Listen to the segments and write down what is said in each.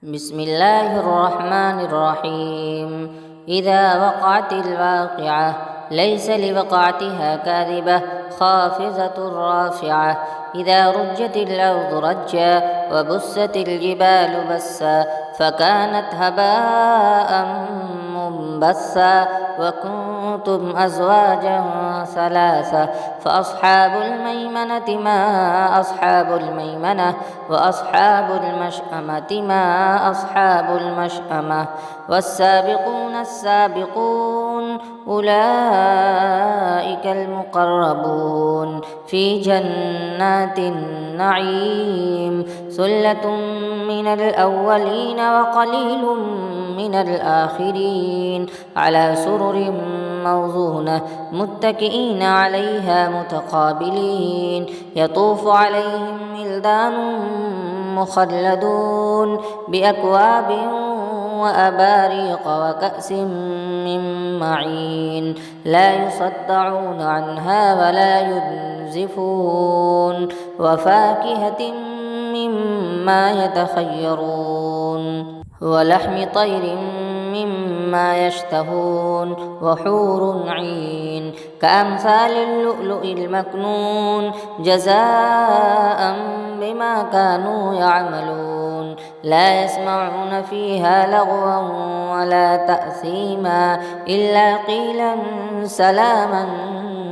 بسم الله الرحمن الرحيم. إذا وقعت الواقعة ليس لوقعتها كاذبة خافضة رافعة. إذا رجت الأرض رجا وبست الجبال بسا فكانت هباء منبثا وكنتم أزواجا ثلاثة فأصحاب الميمنة ما أصحاب الميمنة وأصحاب المشأمة ما أصحاب المشأمة. والسابقون السابقون أولئك المقربون في جنات النعيم. ثلة من الأولين وقليل من الآخرين على سرر موضونة متكئين عليها متقابلين. يطوف عليهم ولدان مخلدون بأكواب وأباريق وكأس من معين لا يصدعون عنها ولا ينزفون. وفاكهة مما يتخيرون ولحم طير مما يشتهون وحور عين كأمثال اللؤلؤ المكنون جزاء بما كانوا يعملون. لا يسمعون فيها لغوا ولا تأثيما إلا قيلا سلاما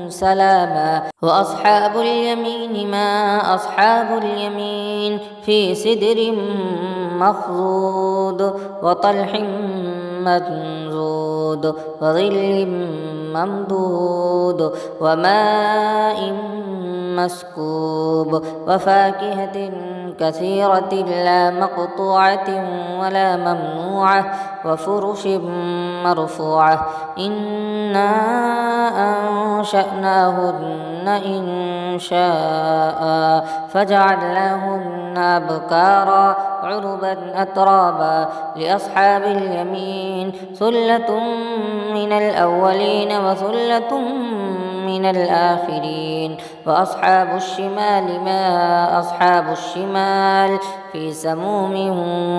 سلاما. وأصحاب اليمين ما أصحاب اليمين في سدر مخضود وطلح منضود وظل ممدود وماء مسكوب وفاكهة كثيرة لا مقطوعة ولا ممنوعة وفرش مرفوعة. إنا أنشأناهن إن شاء فجعلناهن أبكارا عربا أترابا. لأصحاب اليمين ثلة من الأولين وثلة من الآخرين. وأصحاب الشمال ما أصحاب الشمال في سموم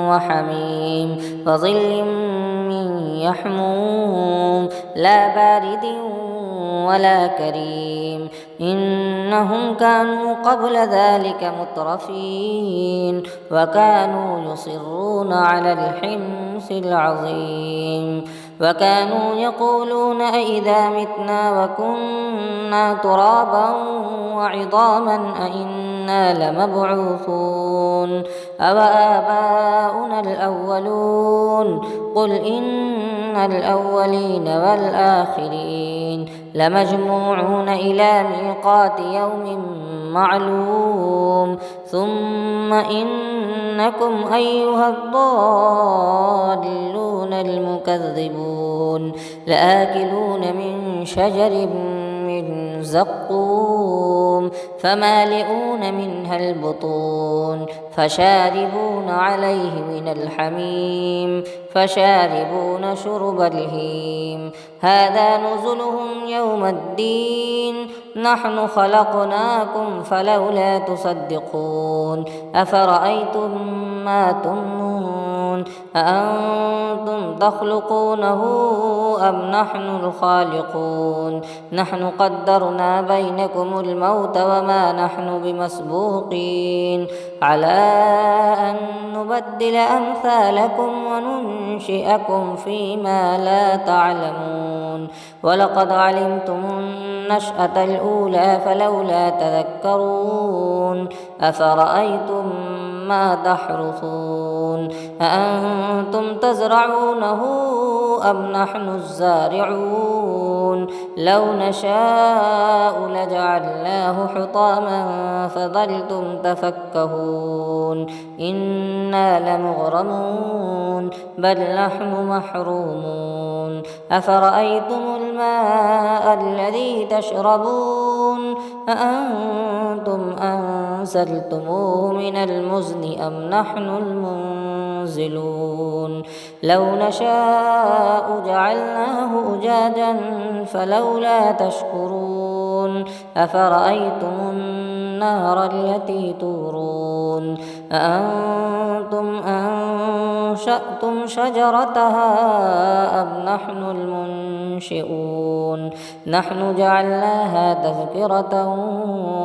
وحميم وظل من يحموم لا بارد ولا كريم. إنهم كانوا قبل ذلك مترفين وكانوا يصرون على الحنث العظيم. وكانوا يقولون أئذا متنا وكنا ترابا وعظاما أئنا لمبعوثون أوآباؤنا الأولون. قل إن الأولين والآخرين لمجموعون إلى ميقات يوم معلوم. ثم إنكم أيها الضالون المكذبون لآكلون من شجر من زقوم فمالئون منها البطون فشاربون عليه من الحميم فشاربون شرب الهيم. هذا نزلهم يوم الدين نحن خلقناكم فلولا تصدقون. أفرأيتم ما تمنون أأنتم تخلقونه أم نحن الخالقون. نحن قدرنا بينكم الموت وما نحن بمسبوقين على أن نبدل أمثالكم وننشئكم فيما لا تعلمون. ولقد علمتم النشأة الأولى فلولا تذكرون. أفرأيتم ما تحرثون أأنتم تزرعونه أم نحن الزارعون. لو نشاء لجعلناه حطاما فظلتم تفكهون. إنا لمغرمون بل نحن محرومون. أفرأيتم الماء الذي تشربون أأنتم أنزلتموه من المزن أم نحن المنزلون. لو نشاء جعلناه أجاجا فلولا تشكرون. أفرأيتم النار التي تورون أأنتم أنشأتم شجرتها أم نحن المنشئون نحن جعلناها تذكرة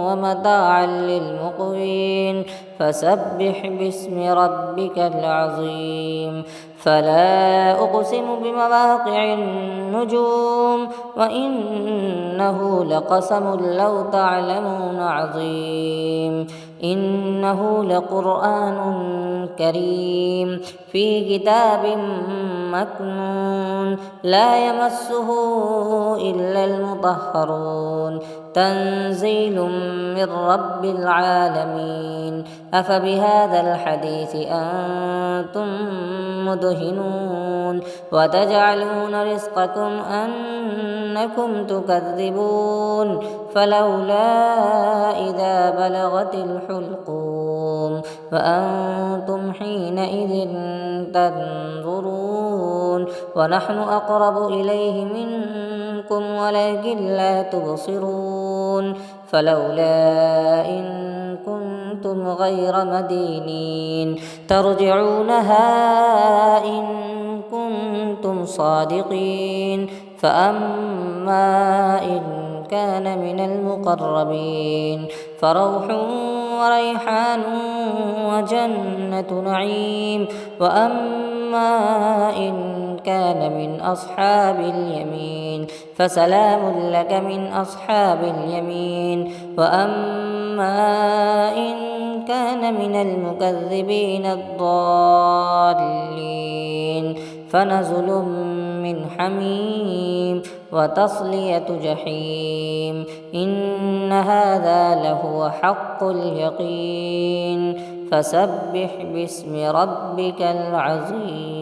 ومتاعا للمقوين فسبح باسم ربك العظيم فلا أقسم بمواقع النجوم وإنه لقسم لو تعلمون عظيم إنه لقرآن كريم في كتاب مكنون لا يمسه إلا المطهرون تنزيل من رب العالمين أفبهذا الحديث أنتم مدهنون وتجعلون رزقكم أنكم تكذبون فلولا إذا بلغت الحلقوم وأنتم حينئذ تنظرون ونحن أقرب إليه منكم ولكن لا تبصرون فلولا إن كنتم غير مدينين ترجعونها إن كنتم صادقين فأما إن كان من المقربين فروح وريحان وجنة نعيم وأما إن كان من أصحاب اليمين فسلام لك من أصحاب اليمين وأما إن كان من المكذبين الضالين فنزل من حميم وتصلية جحيم إن هذا لهو حق اليقين فسبح باسم ربك العظيم.